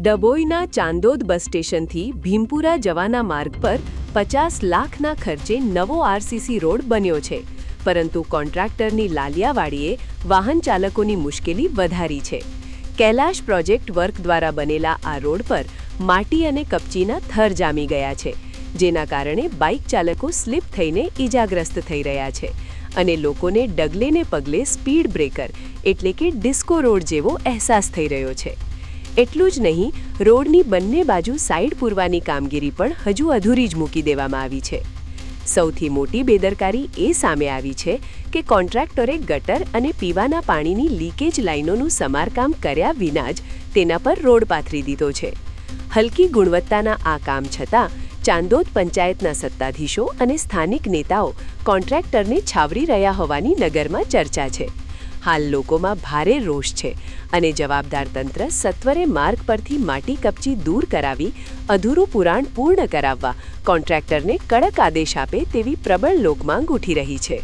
ડભોઈના ચાંદોદ બસ સ્ટેશનથી ભીમપુરા જવાના માર્ગ પર 50 લાખના ખર્ચે નવો આરસીસી રોડ બન્યો છે, પરંતુ કોન્ટ્રાક્ટરની લાલિયાવાડીએ વાહન ચાલકોની મુશ્કેલી વધારી છે. કૈલાશ પ્રોજેક્ટ વર્ક દ્વારા બનેલા આ રોડ પર માટી અને કપચીના થર જામી ગયા છે, જેના કારણે બાઇક ચાલકો સ્લીપ થઈને ઈજાગ્રસ્ત થઈ રહ્યા છે અને લોકોને ડગલે ને પગલે સ્પીડ બ્રેકર એટલે કે ડિસ્કો રોડ જેવો અહેસાસ થઈ રહ્યો છે. એટલું જ નહીં, રોડની બંને બાજુ સાઇડ પૂરવાની કામગીરી પણ હજુ અધૂરી જ મૂકી દેવામાં આવી છે. સૌથી મોટી બેદરકારી એ સામે આવી છે કે કોન્ટ્રાક્ટરે ગટર અને પીવાના પાણીની લીકેજ લાઇનોનું સમારકામ કર્યા વિના જ તેના પર રોડ પાથરી દીધો છે. હલકી ગુણવત્તાના આ કામ છતાં ચાંદોદ પંચાયતના સત્તાધીશો અને સ્થાનિક નેતાઓ કોન્ટ્રાક્ટરને છાવરી રહ્યા હોવાની નગરમાં ચર્ચા છે. હાલ લોકોમાં ભારે રોષ છે અને જવાબદાર તંત્ર સત્વરે માર્ગ પરથી માટી કપચી દૂર કરાવી અધૂરું પુરાણ પૂર્ણ કરાવવા કોન્ટ્રાક્ટરને કડક આદેશ આપે તેવી પ્રબળ લોકમાંગ ઉઠી રહી છે.